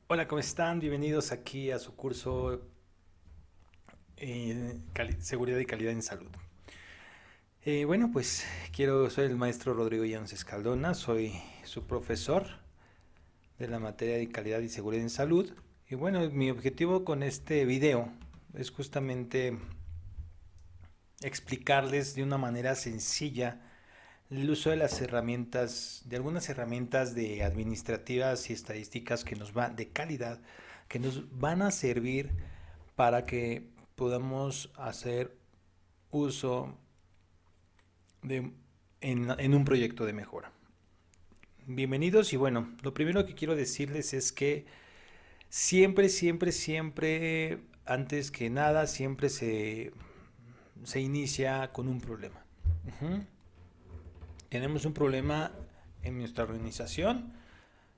Hola, ¿cómo están? Bienvenidos aquí a su curso Seguridad y Calidad en Salud. Bueno, pues soy el maestro Rodrigo Llanos Escaldona, soy su profesor de la materia de calidad y seguridad en salud. Y bueno, mi objetivo con este video es justamente explicarles de una manera sencilla el uso de las herramientas, de algunas herramientas de administrativas y estadísticas que nos van de calidad, que nos van a servir para que podamos hacer uso de, en un proyecto de mejora. Bienvenidos y bueno, lo primero que quiero decirles es que siempre, antes que nada, siempre se inicia con un problema. Uh-huh. Tenemos un problema en nuestra organización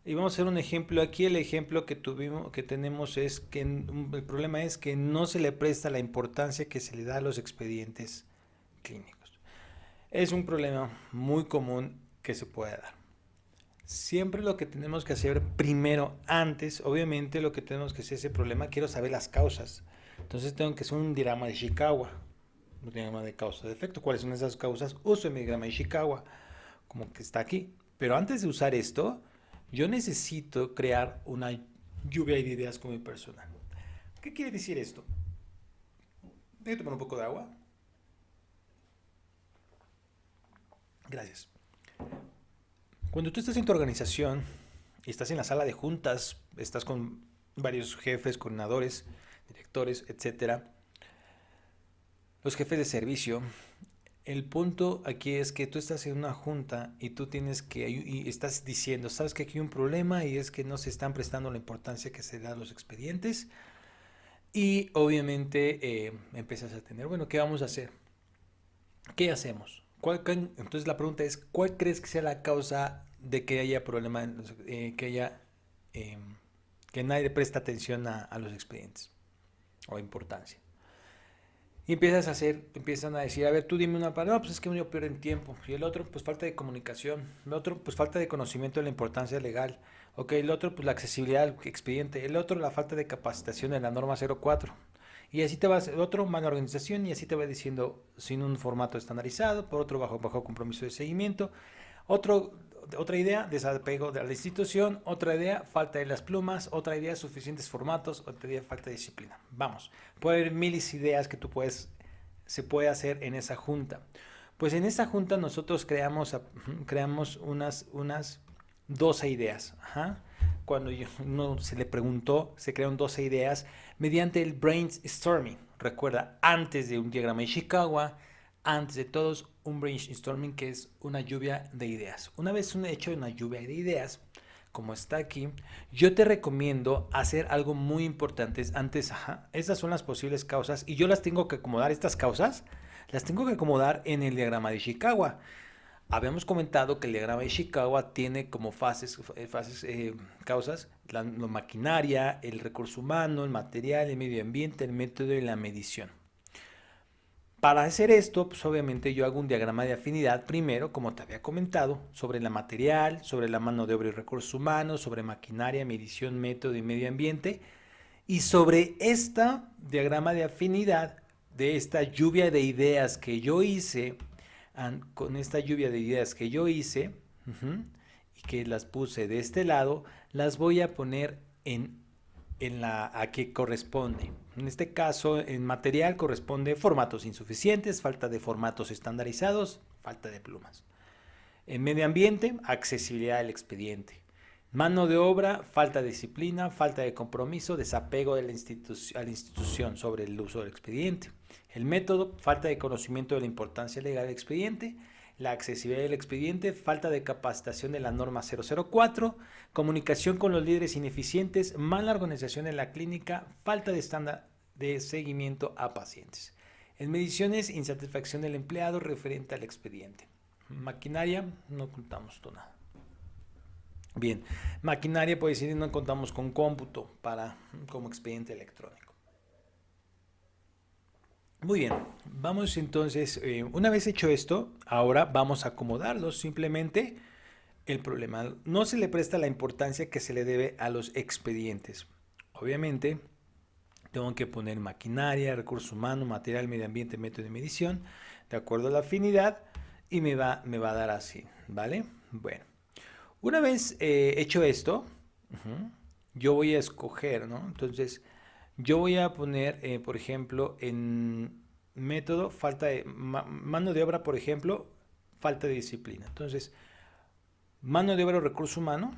y vamos a hacer un ejemplo aquí. El ejemplo que tenemos es que el problema es que no se le presta la importancia que se le da a los expedientes clínicos. Es un problema muy común que se puede dar. Siempre lo que tenemos que hacer primero, antes, obviamente lo que tenemos que hacer ese problema, quiero saber las causas. Entonces tengo que hacer un diagrama de Ishikawa, un diagrama de causa de efecto. ¿Cuáles son esas causas? Uso el diagrama de Ishikawa, como que está aquí. Pero antes de usar esto, yo necesito crear una lluvia de ideas con mi personal. ¿Qué quiere decir esto? Voy a tomar un poco de agua. Gracias. Cuando tú estás en tu organización y estás en la sala de juntas, estás con varios jefes, coordinadores, directores, etcétera, los jefes de servicio, el punto aquí es que tú estás en una junta y tú tienes que y estás diciendo, sabes que aquí hay un problema y es que no se están prestando la importancia que se da a los expedientes y obviamente empiezas a tener, bueno, ¿qué vamos a hacer? ¿Qué hacemos? Entonces la pregunta es, ¿cuál crees que sea la causa de que haya problema, que haya, eh, que nadie presta atención a los expedientes o importancia? Y empiezan a decir, a ver, tú dime una palabra, no, pues es que uno pierde en tiempo. Y el otro, pues falta de comunicación. El otro, pues falta de conocimiento de la importancia legal. Ok, el otro, pues la accesibilidad al expediente. El otro, la falta de capacitación en la norma 04. Y así te vas, el otro, mala organización, y así te va diciendo sin un formato estandarizado, por otro, bajo compromiso de seguimiento. Otro, otra idea, desapego de la institución. Otra idea, falta de las plumas. Otra idea, suficientes formatos. Otra idea, falta de disciplina. Vamos, puede haber miles de ideas que se puede hacer en esa junta. Pues en esa junta nosotros creamos unas 12 ideas. Ajá. Cuando uno se le preguntó, se crearon 12 ideas mediante el brainstorming. Recuerda, antes de un diagrama de Ishikawa, antes de todos, un brainstorming que es una lluvia de ideas. Una vez hecho una lluvia de ideas, como está aquí, yo te recomiendo hacer algo muy importante. Antes, estas son las posibles causas y yo las tengo que acomodar, estas causas, las tengo que acomodar en el diagrama de Ishikawa. Habíamos comentado que el diagrama de Ishikawa tiene como causas, la maquinaria, el recurso humano, el material, el medio ambiente, el método y la medición. Para hacer esto, pues obviamente yo hago un diagrama de afinidad primero, como te había comentado, sobre la material, sobre la mano de obra y recursos humanos, sobre maquinaria, medición, método y medio ambiente. Y sobre esta diagrama de afinidad, de esta lluvia de ideas que yo hice, con esta lluvia de ideas que yo hice, y que las puse de este lado, las voy a poner en la a que corresponde. En este caso, en material corresponde formatos insuficientes, falta de formatos estandarizados, falta de plumas. En medio ambiente, accesibilidad al expediente. Mano de obra, falta de disciplina, falta de compromiso, desapego de a la institución sobre el uso del expediente. El método, falta de conocimiento de la importancia legal del expediente. La accesibilidad del expediente, falta de capacitación de la norma 004, comunicación con los líderes ineficientes, mala organización en la clínica, falta de estándar de seguimiento a pacientes. En mediciones, insatisfacción del empleado referente al expediente. Maquinaria, no contamos con nada. Bien, maquinaria, pues decir, no contamos con cómputo como expediente electrónico. Muy bien, vamos entonces, una vez hecho esto, ahora vamos a acomodarlos simplemente el problema. No se le presta la importancia que se le debe a los expedientes. Obviamente, tengo que poner maquinaria, recursos humanos, material, medio ambiente, método de medición, de acuerdo a la afinidad, y me va a dar así, ¿vale? Bueno, una vez hecho esto, yo voy a escoger, ¿no? Entonces, yo voy a poner, por ejemplo, en método, falta de mano de obra, por ejemplo, falta de disciplina. Entonces, mano de obra o recurso humano,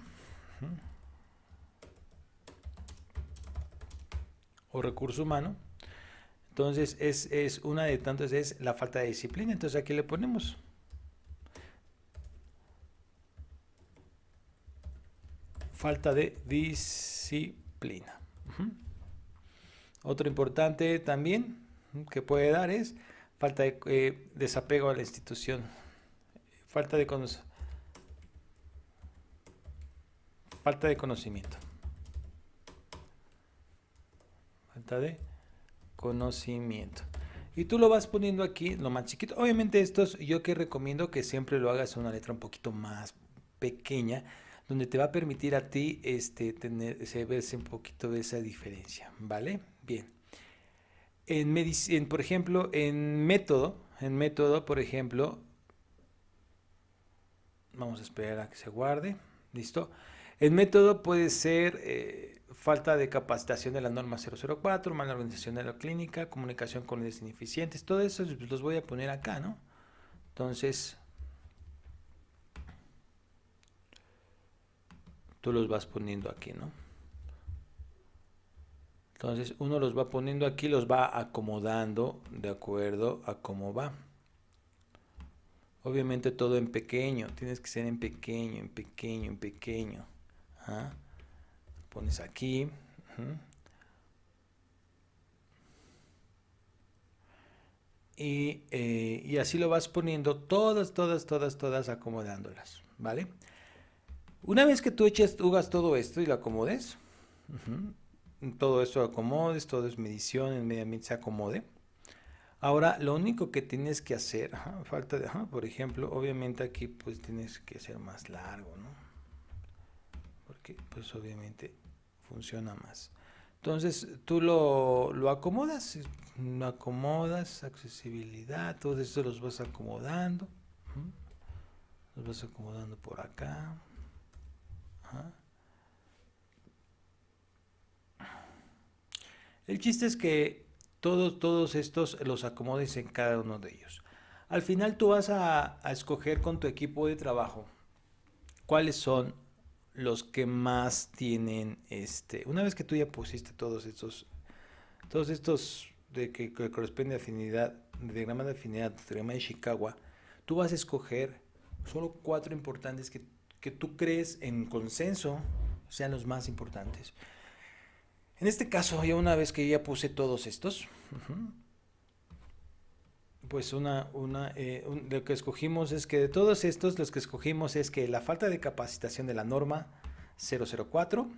o recurso humano. Entonces es una de tantas, es la falta de disciplina. Entonces aquí le ponemos falta de disciplina. Otro importante también que puede dar es falta de desapego a la institución. Falta de conocimiento. Falta de conocimiento. Y tú lo vas poniendo aquí, lo más chiquito. Obviamente estos yo que recomiendo que siempre lo hagas una letra un poquito más pequeña, donde te va a permitir a ti verse un poquito de esa diferencia, ¿vale? Bien. Por ejemplo, en método, por ejemplo, vamos a esperar a que se guarde, ¿listo? El método puede ser falta de capacitación de la norma 004, mala organización de la clínica, comunicación con líderes ineficientes, todo eso los voy a poner acá, ¿no? Entonces, tú los vas poniendo aquí, ¿no? Entonces, uno los va poniendo aquí, los va acomodando de acuerdo a cómo va. Obviamente todo en pequeño, tienes que ser en pequeño, en pequeño, en pequeño. ¿Ah? Pones aquí. Y así lo vas poniendo todas acomodándolas, ¿vale? Una vez que tú hagas todo esto y lo acomodes, todo esto lo acomodes, todo es medición, el medio ambiente se acomode. Ahora, lo único que tienes que hacer, falta de, por ejemplo, obviamente aquí pues tienes que ser más largo, ¿no? Porque pues obviamente funciona más. Entonces tú lo acomodas, accesibilidad, todos estos los vas acomodando, los vas acomodando por acá. Ajá. El chiste es que todos estos los acomodes en cada uno de ellos. Al final tú vas a escoger con tu equipo de trabajo cuáles son los que más tienen una vez que tú ya pusiste todos estos que corresponde a afinidad, diagrama de afinidad, diagrama de Ishikawa, tú vas a escoger solo 4 importantes que tú crees en consenso sean los más importantes. En este caso, ya una vez que ya puse todos estos, pues lo que escogimos es que de todos estos, los que escogimos es que la falta de capacitación de la norma 004,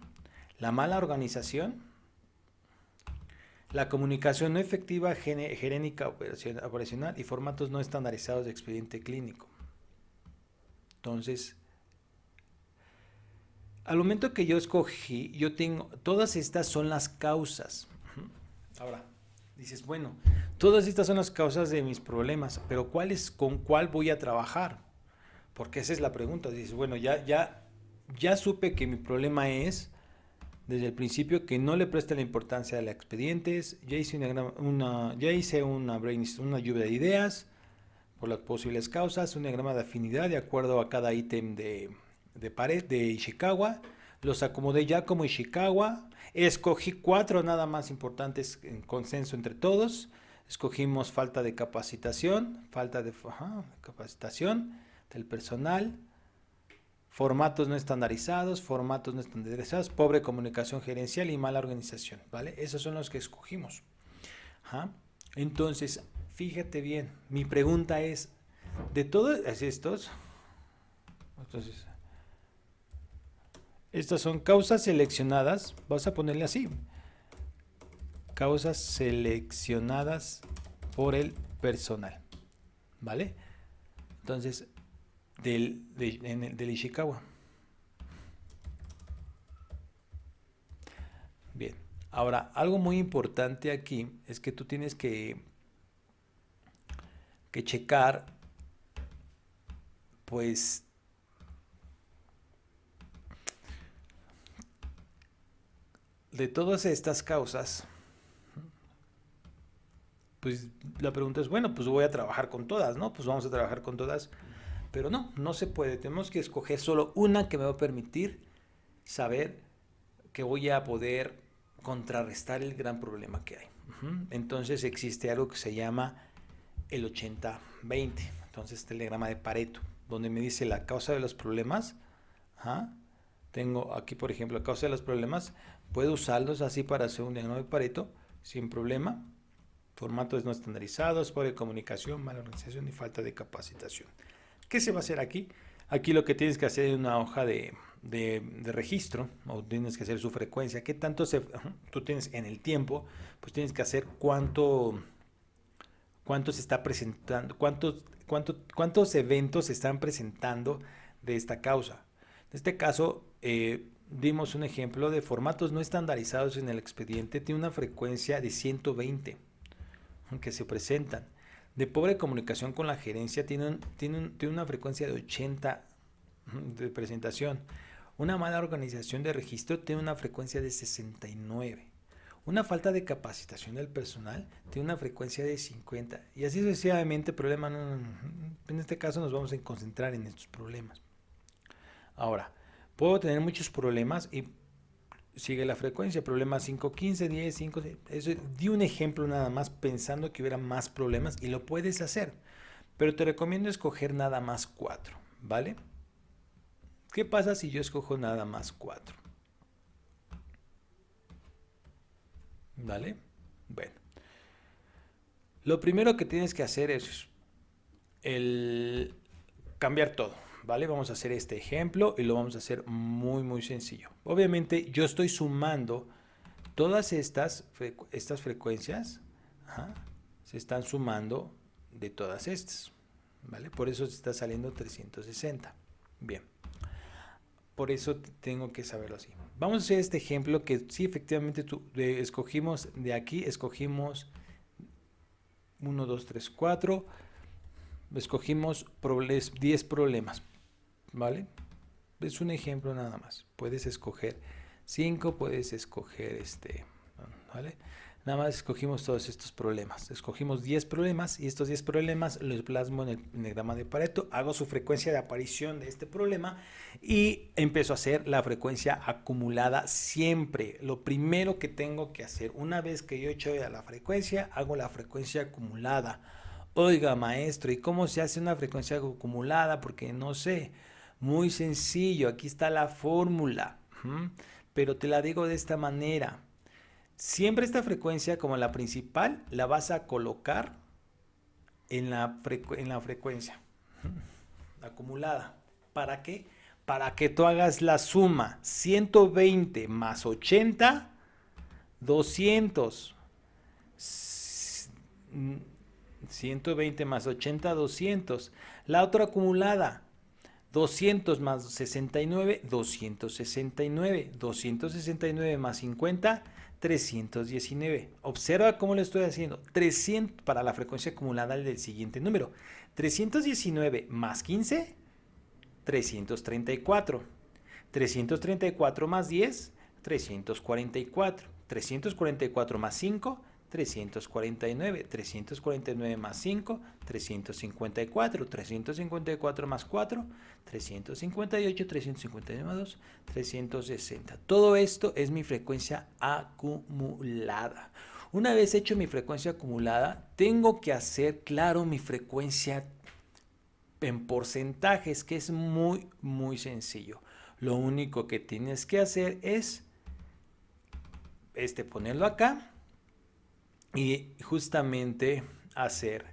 la mala organización, la comunicación no efectiva, gerénica operacional y formatos no estandarizados de expediente clínico. Entonces, al momento que yo escogí, yo tengo, todas estas son las causas. Ahora, dices, bueno, todas estas son las causas de mis problemas, pero ¿con cuál voy a trabajar? Porque esa es la pregunta. Dices, bueno, ya supe que mi problema es desde el principio que no le presta la importancia a los expedientes, ya hice una lluvia de ideas por las posibles causas, un diagrama de afinidad de acuerdo a cada ítem de pared de Ishikawa, los acomodé ya como Ishikawa, escogí 4 nada más importantes en consenso entre todos, escogimos falta de capacitación, capacitación del personal, formatos no estandarizados, pobre comunicación gerencial y mala organización, ¿vale? Esos son los que escogimos. Entonces, fíjate bien, mi pregunta es, de todos estos, entonces, estas son causas seleccionadas, vas a ponerle así, causas seleccionadas por el personal, ¿vale? Entonces, del Ishikawa. Bien, ahora algo muy importante aquí es que tú tienes que checar, pues, de todas estas causas, pues la pregunta es, bueno, pues voy a trabajar con todas, ¿no? Pues vamos a trabajar con todas, pero no se puede. Tenemos que escoger solo una que me va a permitir saber que voy a poder contrarrestar el gran problema que hay. Entonces existe algo que se llama el 80-20. Entonces este diagrama de Pareto, donde me dice la causa de los problemas. Tengo aquí, por ejemplo, la causa de los problemas. Puedo usarlos así para hacer un diagrama de Pareto sin problema. Formatos no estandarizados, pobre comunicación, mala organización y falta de capacitación. ¿Qué se va a hacer aquí? Aquí lo que tienes que hacer es una hoja de registro, o tienes que hacer su frecuencia. ¿Qué tanto tú tienes en el tiempo? Pues tienes que hacer cuánto se está presentando, cuántos eventos se están presentando de esta causa. En este caso, dimos un ejemplo de formatos no estandarizados en el expediente. Tiene una frecuencia de 120 que se presentan. De pobre comunicación con la gerencia tiene una frecuencia de 80 de presentación. Una mala organización de registro tiene una frecuencia de 69. Una falta de capacitación del personal tiene una frecuencia de 50. Y así sucesivamente, en este caso nos vamos a concentrar en estos problemas. Ahora, puedo tener muchos problemas y sigue la frecuencia, problemas 5, 15, 10, 5, eso, di un ejemplo nada más pensando que hubiera más problemas y lo puedes hacer, pero te recomiendo escoger nada más 4, ¿vale? ¿Qué pasa si yo escojo nada más 4? ¿Vale? Bueno, lo primero que tienes que hacer es cambiar todo. ¿Vale? Vamos a hacer este ejemplo y lo vamos a hacer muy sencillo. Obviamente yo estoy sumando todas estas frecuencias, se están sumando de todas estas, ¿vale? Por eso se está saliendo 360. Bien, por eso tengo que saberlo así. Vamos a hacer este ejemplo que sí, efectivamente escogimos de aquí, escogimos 1, 2, 3, 4, escogimos 10 problemas. ¿Vale? Es un ejemplo nada más. Puedes escoger 5, puedes escoger ¿vale? Nada más escogimos todos estos problemas. Escogimos 10 problemas y estos 10 problemas los plasmo en el diagrama de Pareto. Hago su frecuencia de aparición de este problema y empiezo a hacer la frecuencia acumulada siempre. Lo primero que tengo que hacer, una vez que yo he hecho la frecuencia, hago la frecuencia acumulada. Oiga, maestro, ¿y cómo se hace una frecuencia acumulada? Porque no sé. Muy sencillo, aquí está la fórmula, pero te la digo de esta manera. Siempre esta frecuencia, como la principal, la vas a colocar en la frecuencia acumulada. ¿Para qué? Para que tú hagas la suma 120 más 80, 200. 120 más 80, 200. La otra acumulada, 200 más 69, 269. 269 más 50, 319. Observa cómo lo estoy haciendo. 300 para la frecuencia acumulada del siguiente número. 319 más 15, 334. 334 más 10, 344. 344 más 5, 349, 349 más 5, 354, 354 más 4, 358, 359 más 2, 360. Todo esto es mi frecuencia acumulada. Una vez hecho mi frecuencia acumulada, tengo que hacer, claro, mi frecuencia en porcentajes, que es muy sencillo. Lo único que tienes que hacer es ponerlo acá y justamente hacer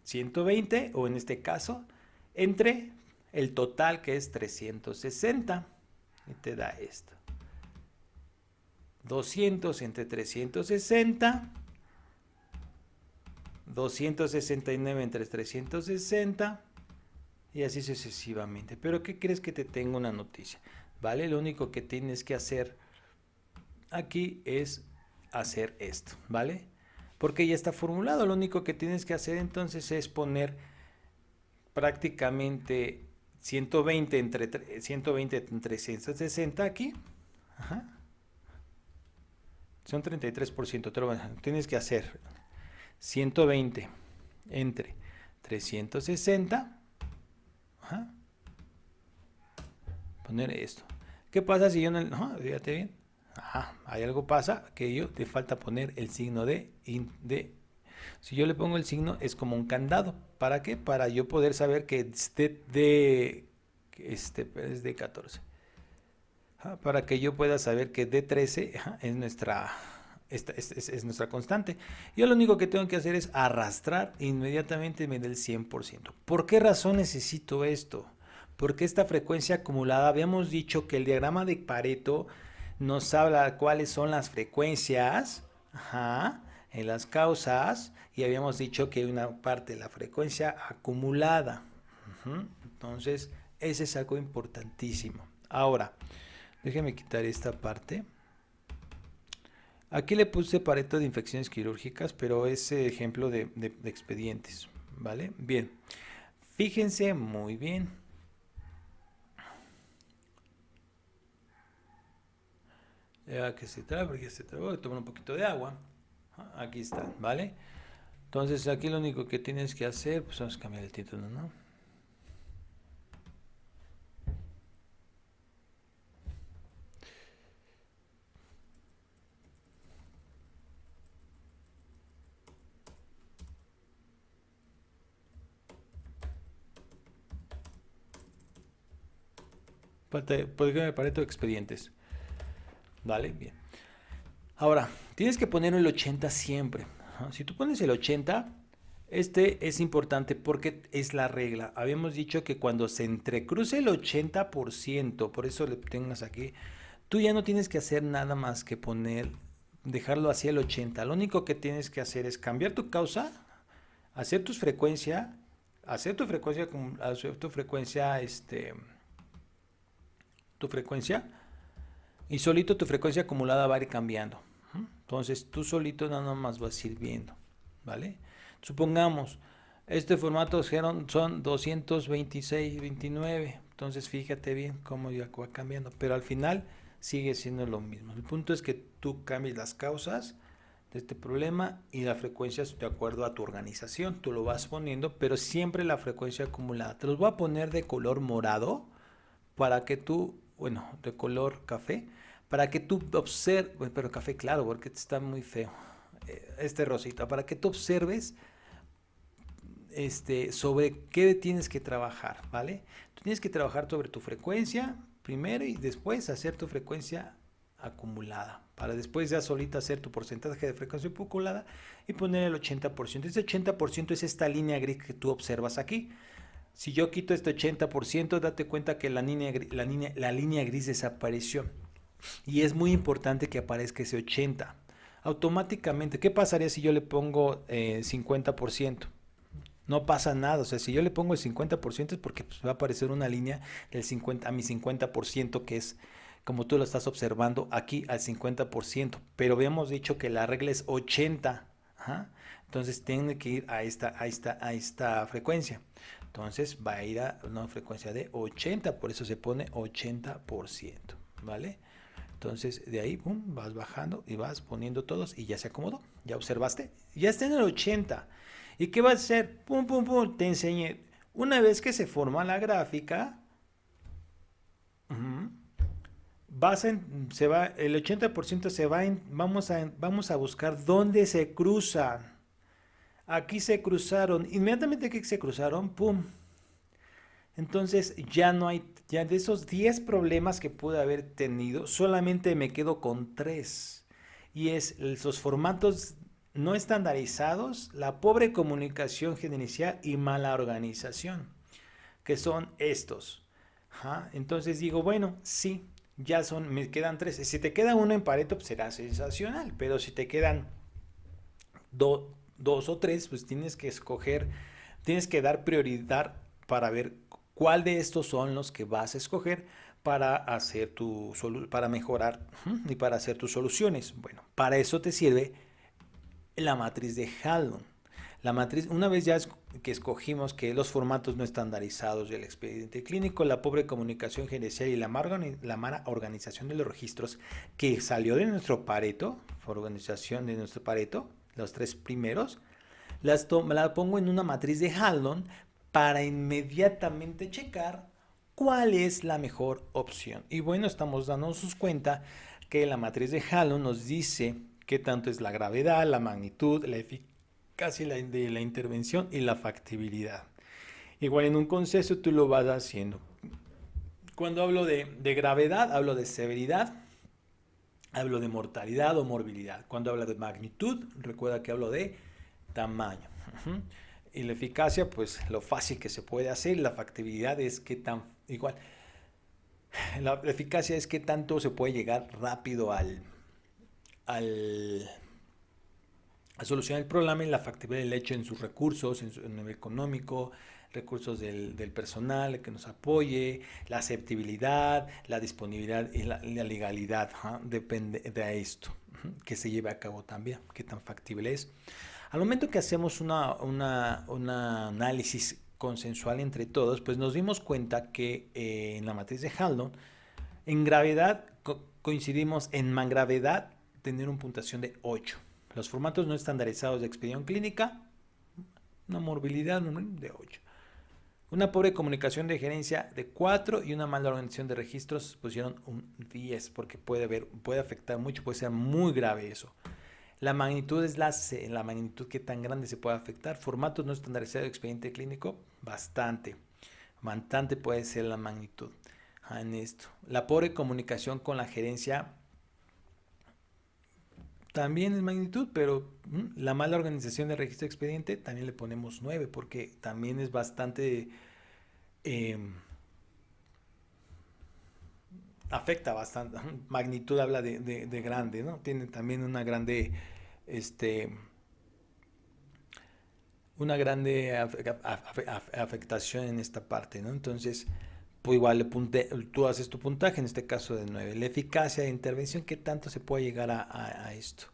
120, o en este caso, entre el total, que es 360, y te da esto. 200 entre 360 269 entre 360 y así sucesivamente. Pero ¿qué crees? Que te tengo una noticia, ¿vale? Lo único que tienes que hacer aquí es hacer esto, ¿vale? Porque ya está formulado. Lo único que tienes que hacer entonces es poner prácticamente 120 entre 160 aquí. Ajá. Son 33%. Tienes que hacer 120 entre 360. Ajá. Poner esto. ¿Qué pasa si yo no? Fíjate bien. Ajá, hay algo pasa que yo te falta poner el signo de. Si yo le pongo el signo es como un candado. ¿Para qué? Para yo poder saber que es de 14. Para que yo pueda saber que D13 es nuestra constante. Yo lo único que tengo que hacer es arrastrar inmediatamente del 100%. ¿Por qué razón necesito esto? Porque esta frecuencia acumulada, habíamos dicho que el diagrama de Pareto nos habla cuáles son las frecuencias en las causas, y habíamos dicho que hay una parte de la frecuencia acumulada. Entonces, ese es algo importantísimo. Ahora, déjeme quitar esta parte. Aquí le puse Pareto de infecciones quirúrgicas, pero es ejemplo de expedientes, ¿vale? Bien, fíjense muy bien. Ya que se traba, porque se trabó, toma un poquito de agua. Aquí está, ¿vale? Entonces aquí lo único que tienes que hacer, pues vamos a cambiar el título, ¿no? Pareto de expedientes. ¿Vale? Bien. Ahora, tienes que poner el 80 siempre. Si tú pones el 80, este es importante porque es la regla. Habíamos dicho que cuando se entrecruce el 80%, por eso le tengas aquí, tú ya no tienes que hacer nada más que dejarlo así el 80. Lo único que tienes que hacer es cambiar tu causa, hacer tu frecuencia, tu frecuencia, y solito tu frecuencia acumulada va a ir cambiando. Entonces tú solito nada más vas a ir viendo, ¿vale? Supongamos, este formato son 226, 29. Entonces fíjate bien cómo ya va cambiando. Pero al final sigue siendo lo mismo. El punto es que tú cambies las causas de este problema y la frecuencia de acuerdo a tu organización. Tú lo vas poniendo, pero siempre la frecuencia acumulada. Te los voy a poner de color morado para que tú, de color café, para que tú observes, pero café claro, porque está muy feo, este rosita, para que tú observes sobre qué tienes que trabajar, ¿vale? Tú tienes que trabajar sobre tu frecuencia primero y después hacer tu frecuencia acumulada, para después ya solita hacer tu porcentaje de frecuencia acumulada y poner el 80%. Ese 80% es esta línea gris que tú observas aquí. Si yo quito este 80%, date cuenta que la línea gris desapareció. Y es muy importante que aparezca ese 80. Automáticamente, ¿qué pasaría si yo le pongo 50%? No pasa nada. O sea, si yo le pongo el 50% es porque va a aparecer una línea del 50 a mi 50%, que es como tú lo estás observando aquí al 50%. Pero habíamos dicho que la regla es 80. Entonces tiene que ir a esta frecuencia. Entonces va a ir a una frecuencia de 80, por eso se pone 80%, ¿vale? Entonces de ahí, pum, vas bajando y vas poniendo todos y ya se acomodó. ¿Ya observaste? Ya está en el 80. ¿Y qué va a hacer? Pum, pum, pum, te enseñé. Una vez que se forma la gráfica, el 80% vamos a buscar dónde se cruzan. Aquí se cruzaron. Inmediatamente que se cruzaron, ¡pum! Entonces ya no hay, ya de esos 10 problemas que pude haber tenido, solamente me quedo con 3. Y es los formatos no estandarizados, la pobre comunicación gerencial y mala organización, que son estos. Entonces digo, bueno, sí, me quedan 3. Si te queda uno en Pareto, pues será sensacional, pero si te quedan 2 o 3, pues tienes que escoger, tienes que dar prioridad para ver cuál de estos son los que vas a escoger para hacer para mejorar y para hacer tus soluciones. Bueno, para eso te sirve la matriz de Haldon. La matriz, una vez ya que escogimos que los formatos no estandarizados del expediente clínico, la pobre comunicación gerencial y la mala organización de los registros que salió de nuestro Pareto, organización de nuestro Pareto, los 3 primeros, la pongo en una matriz de Haldon para inmediatamente checar cuál es la mejor opción. Y bueno, estamos dándonos cuenta que la matriz de Haldon nos dice qué tanto es la gravedad, la magnitud, la eficacia de la intervención y la factibilidad. Igual en un consenso tú lo vas haciendo. Cuando hablo de gravedad, hablo de severidad, hablo de mortalidad o morbilidad. Cuando hablo de magnitud, recuerda que hablo de tamaño. Y la eficacia, pues lo fácil que se puede hacer. La factibilidad es que tan igual. La eficacia es que tanto se puede llegar rápido a solucionar el problema, y la factibilidad del hecho en sus recursos, en su nivel económico, recursos del personal que nos apoye, la aceptabilidad, la disponibilidad y la legalidad. Depende de esto, que se lleve a cabo también, qué tan factible es. Al momento que hacemos un análisis consensual entre todos, pues nos dimos cuenta que en la matriz de Haldon, en gravedad coincidimos en gravedad tener una puntuación de 8. Los formatos no estandarizados de expedición clínica, una morbilidad de 8. Una pobre comunicación de gerencia de 4 y una mala organización de registros pusieron un 10, porque puede afectar mucho, puede ser muy grave eso. La magnitud es la magnitud que tan grande se puede afectar. Formatos no estandarizados de expediente clínico, bastante puede ser la magnitud en esto. La pobre comunicación con la gerencia también es magnitud, pero la mala organización del registro de expediente también le ponemos 9, porque también es bastante afecta bastante. Magnitud habla de grande, ¿no? Tiene también una grande afectación en esta parte, ¿no? Entonces, pues igual tú haces tu puntaje, en este caso de 9. La eficacia de intervención, ¿qué tanto se puede llegar a esto?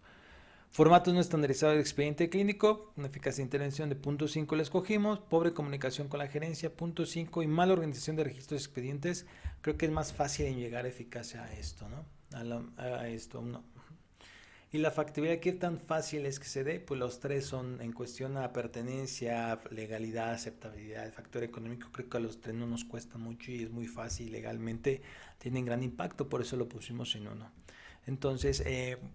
Formatos no estandarizados de expediente clínico, una eficacia de intervención de 0.5 la escogimos, pobre comunicación con la gerencia 0.5 y mala organización de registros de expedientes. Creo que es más fácil en llegar a eficacia a esto, ¿no? A esto, no. Y la factibilidad, ¿qué tan fácil es que se dé? Pues los 3 son en cuestión a pertenencia, legalidad, aceptabilidad, factor económico. Creo que a los 3 no nos cuesta mucho y es muy fácil, legalmente tienen gran impacto, por eso lo pusimos en 1. Entonces,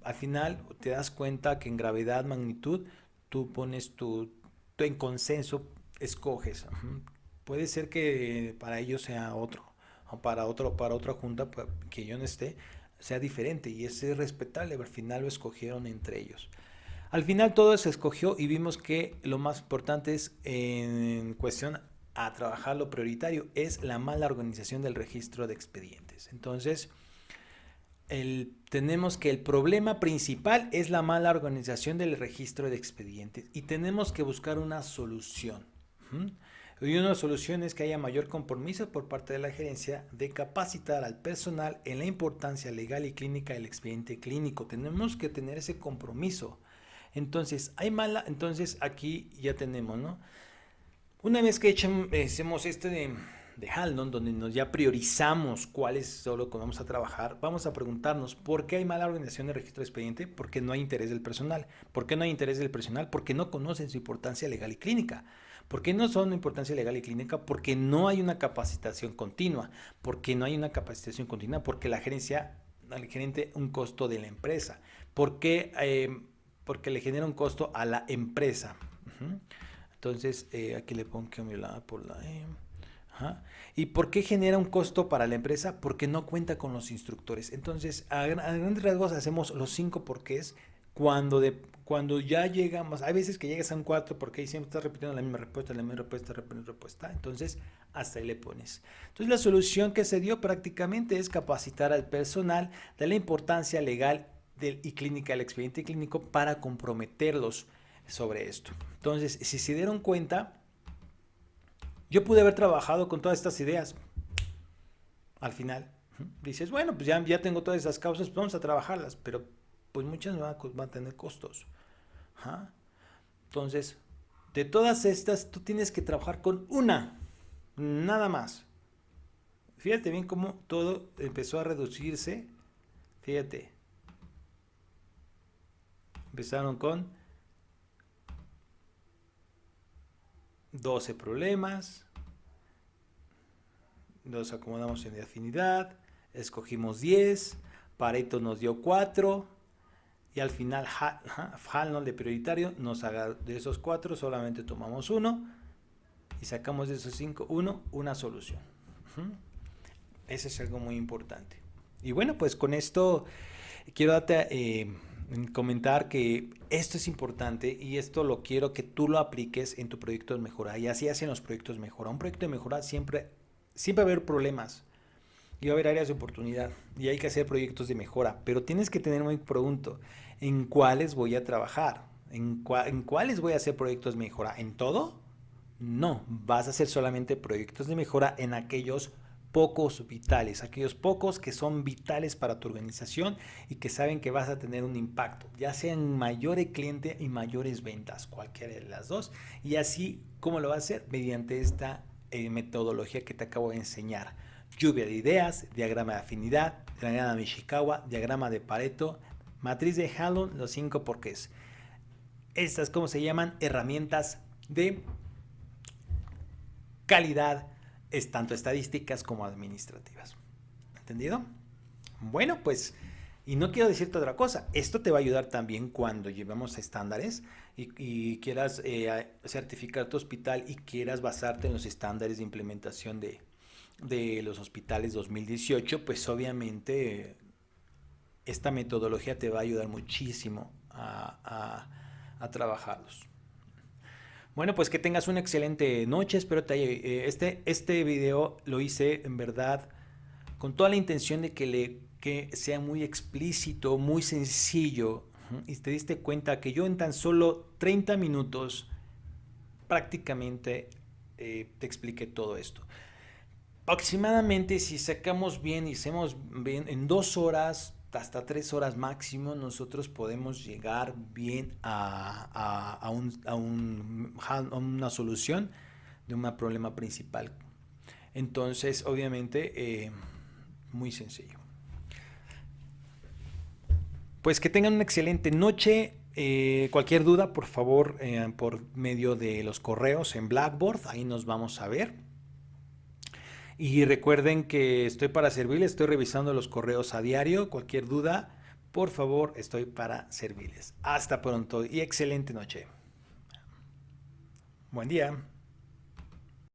al final te das cuenta que en gravedad, magnitud, tú pones tú en consenso, escoges. Puede ser que para ellos sea otro, o para otra junta que yo no esté, sea diferente, y es respetable. Al final lo escogieron entre ellos. Al final todo se escogió y vimos que lo más importante es, en cuestión a trabajar, lo prioritario es la mala organización del registro de expedientes. Entonces, tenemos que el problema principal es la mala organización del registro de expedientes y tenemos que buscar una solución. Y una solución es que haya mayor compromiso por parte de la gerencia de capacitar al personal en la importancia legal y clínica del expediente clínico. Tenemos que tener ese compromiso. Entonces, entonces aquí ya tenemos, ¿no? Una vez que hacemos de Haldon, donde ya priorizamos cuáles son lo que vamos a trabajar, vamos a preguntarnos por qué hay mala organización de registro de expediente. Porque no hay interés del personal. ¿Por qué no hay interés del personal? Porque no conocen su importancia legal y clínica. ¿Por qué no son de importancia legal y clínica? Porque no hay una capacitación continua. Porque no hay una capacitación continua, porque al gerente un costo de la empresa. Porque le genera un costo a la empresa. Entonces, aquí le pongo que me la por la ¿Y por qué genera un costo para la empresa? Porque no cuenta con los instructores. Entonces, a grandes rasgos hacemos los 5 porqués cuando ya llegamos. Hay veces que llegas a un 4 porque ahí siempre estás repitiendo la misma respuesta. Entonces, hasta ahí le pones. Entonces, la solución que se dio prácticamente es capacitar al personal de la importancia legal y clínica del expediente clínico para comprometerlos. sobre esto. Entonces, si se dieron cuenta, yo pude haber trabajado con todas estas ideas. Al final, dices, bueno, pues ya tengo todas esas causas, pues vamos a trabajarlas, pero pues muchas van a tener costos. Ajá. Entonces, de todas estas, tú tienes que trabajar con una, nada más. Fíjate bien cómo todo empezó a reducirse. Fíjate. Empezaron con 12 problemas. Los acomodamos en afinidad. Escogimos 10. Pareto nos dio 4. Y al final, Hall de prioritario nos haga de esos 4, solamente tomamos uno. Y sacamos de esos 5, una solución. Ese es algo muy importante. Y bueno, pues con esto quiero darte, comentar que esto es importante y esto lo quiero que tú lo apliques en tu proyecto de mejora. Y así hacen los proyectos de mejora. Un proyecto de mejora siempre va a haber problemas y va a haber áreas de oportunidad y hay que hacer proyectos de mejora. Pero tienes que tener muy pronto en cuáles voy a trabajar, en cuáles voy a hacer proyectos de mejora. ¿En todo? No, vas a hacer solamente proyectos de mejora en aquellos pocos vitales, aquellos pocos que son vitales para tu organización y que saben que vas a tener un impacto, ya sea en mayor cliente y mayores ventas, cualquiera de las dos. Y así, ¿cómo lo vas a hacer? Mediante esta metodología que te acabo de enseñar. Lluvia de ideas, diagrama de afinidad, diagrama de Ishikawa, diagrama de Pareto, matriz de Hallon, los 5 porqués. Estas, ¿cómo se llaman? Herramientas de calidad, es tanto estadísticas como administrativas. ¿Entendido? Bueno, pues, y no quiero decirte otra cosa, esto te va a ayudar también cuando llevemos estándares y quieras certificar tu hospital y quieras basarte en los estándares de implementación de los hospitales 2018, pues obviamente esta metodología te va a ayudar muchísimo a trabajarlos. Bueno, pues que tengas una excelente noche. Espero este video lo hice en verdad con toda la intención de que sea muy explícito, muy sencillo. Y te diste cuenta que yo en tan solo 30 minutos prácticamente te expliqué todo esto. Aproximadamente, si sacamos bien y hacemos bien, en 2 horas hasta 3 horas máximo, nosotros podemos llegar bien a una solución de un problema principal. Entonces, obviamente, muy sencillo. Pues que tengan una excelente noche. Cualquier duda, por favor, por medio de los correos en Blackboard, ahí nos vamos a ver. Y recuerden que estoy para servirles, estoy revisando los correos a diario. Cualquier duda, por favor, estoy para servirles. Hasta pronto y excelente noche. Buen día.